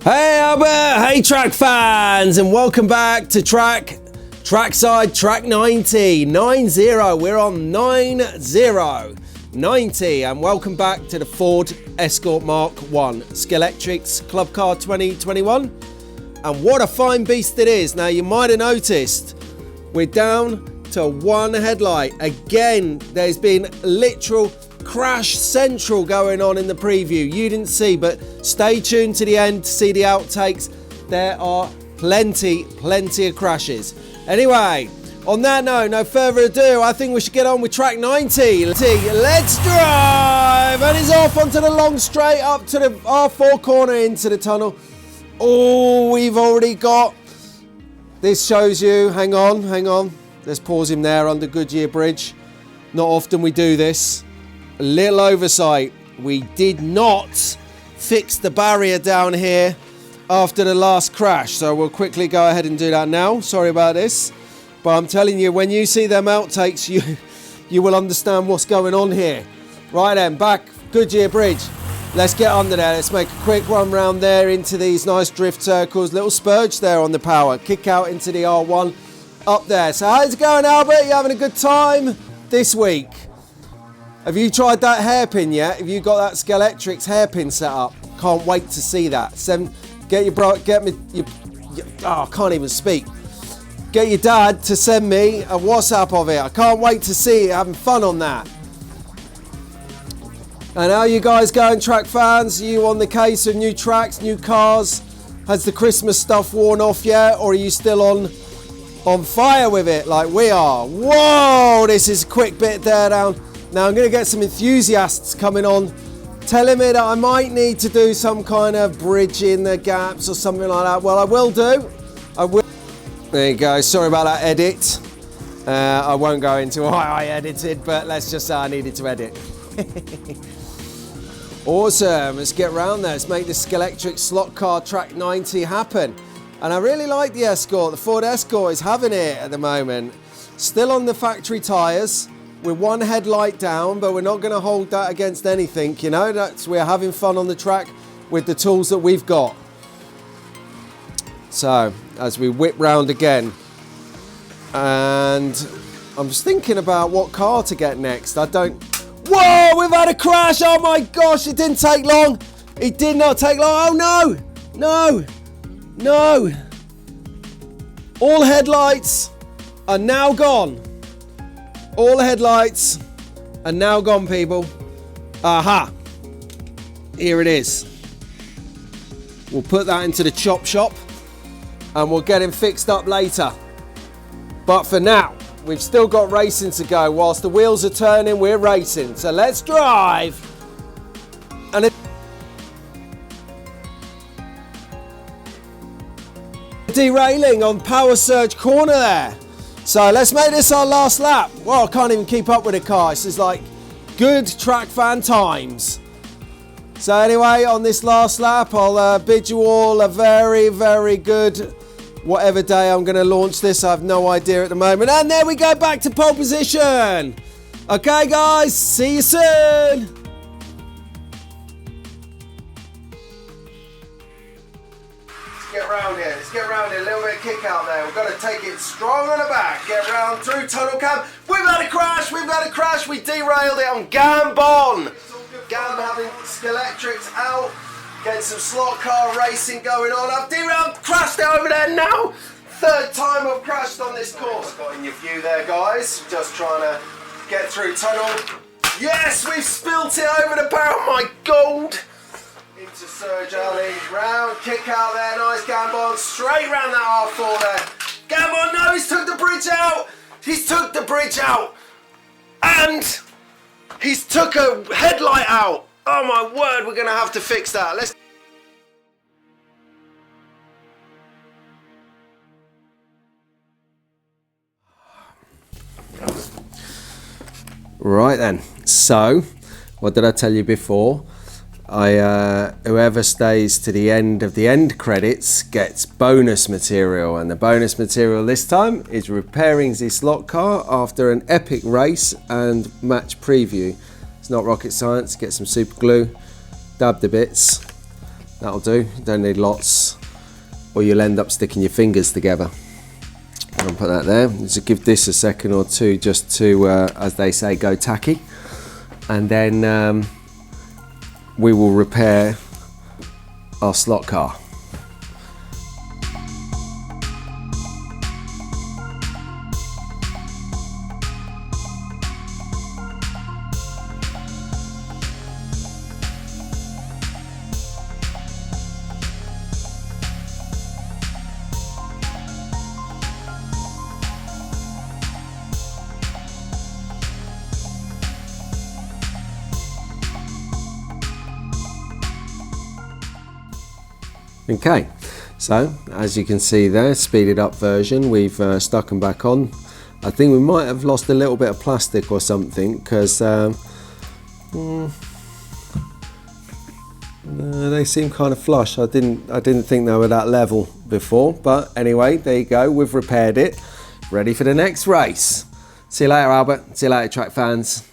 Hey Albert, hey track fans, and welcome back to Trackside Track 90, 9-0, we're on 90, and welcome back to the Ford Escort MK1, Scalextric Club Car 2021, and what a fine beast it is. Now you might have noticed, we're down to one headlight. Again, there's been literal crash central going on in the preview. You didn't see, but stay tuned to the end to see the outtakes. There are plenty of crashes. Anyway, on that note, no further ado, I think we should get on with track 90. Let's drive! And he's off onto the long straight up to the R4 corner into the tunnel. Oh, we've already got, this shows you, hang on. Let's pause him there under Goodyear Bridge. Not often we do this. A little oversight. We did not fix the barrier down here after the last crash, so we'll quickly go ahead and do that now. Sorry about this, but I'm telling you, when you see them outtakes, you will understand what's going on here. Right then, back Goodyear Bridge. Let's get under there. Let's make a quick run round there into these nice drift circles. Little spurge there on the power. Kick out into the R1 up there. So how's it going, Albert? You having a good time this week? Have you tried that hairpin yet? Have you got that Scalextric's hairpin set up? Can't wait to see that. I can't even speak. Get your dad to send me a WhatsApp of it. I can't wait to see it, having fun on that. And how you guys going, track fans? Are you on the case of new tracks, new cars? Has the Christmas stuff worn off yet? Or are you still on fire with it like we are? Whoa, this is a quick bit there down. Now I'm going to get some enthusiasts coming on telling me that I might need to do some kind of bridge in the gaps or something like that. Well, I will do. I will. There you go. Sorry about that edit. I won't go into why I edited, but let's just say I needed to edit. Awesome. Let's get around there. Let's make this Scalextric slot car track 90 happen. And I really like the Escort. The Ford Escort is having it at the moment. Still on the factory tyres. We're one headlight down, but we're not going to hold that against anything, you know. We're having fun on the track with the tools that we've got. So, as we whip round again, and I'm just thinking about what car to get next. Whoa, we've had a crash. Oh my gosh, it didn't take long. It did not take long. Oh no. All headlights are now gone. All headlights are now gone, people. Aha. Here it is. We'll put that into the chop shop and we'll get him fixed up later. But for now, we've still got racing to go. Whilst the wheels are turning, we're racing. So let's drive. And derailing on Power Surge corner there. So let's make this our last lap. Well, I can't even keep up with the car. This is like good track fan times. So anyway, on this last lap, I'll bid you all a very good whatever day I'm going to launch this. I have no idea at the moment. And there we go, back to pole position. Okay, guys, see you soon. Let's get round here, a little bit of kick out there. We've got to take it strong on the back. Get round through tunnel cam. We've had a crash, we derailed it on Gambon. Gambon having Scalextrics out, getting some slot car racing going on. I've derailed, crashed it over there now. Third time I've crashed on this course. Got in your view there, guys. Just trying to get through tunnel. Yes, we've spilt it over the barrel, my gold. Into Surge Alley, round, kick out there, nice Gambon, straight round that R4 there. Gambon, no, he's took the bridge out! And he's took a headlight out. Oh my word, we're gonna have to fix that. Let's. Right then, so, what did I tell you before? Whoever stays to the end of the end credits gets bonus material, and the bonus material this time is repairing the slot car after an epic race and match preview. It's not rocket science. Get some super glue, dab the bits, That'll do. You don't need lots, or you'll end up sticking your fingers together. I'll put that there. Just give this a second or two just to, as they say, go tacky. And then we will repair our slot car. Okay, so as you can see there, speeded up version, we've stuck them back on. I think we might have lost a little bit of plastic or something, because they seem kind of flush. I didn't think they were that level before, but anyway, there you go, we've repaired it, ready for the next race. See you later, Albert. See you later, track fans.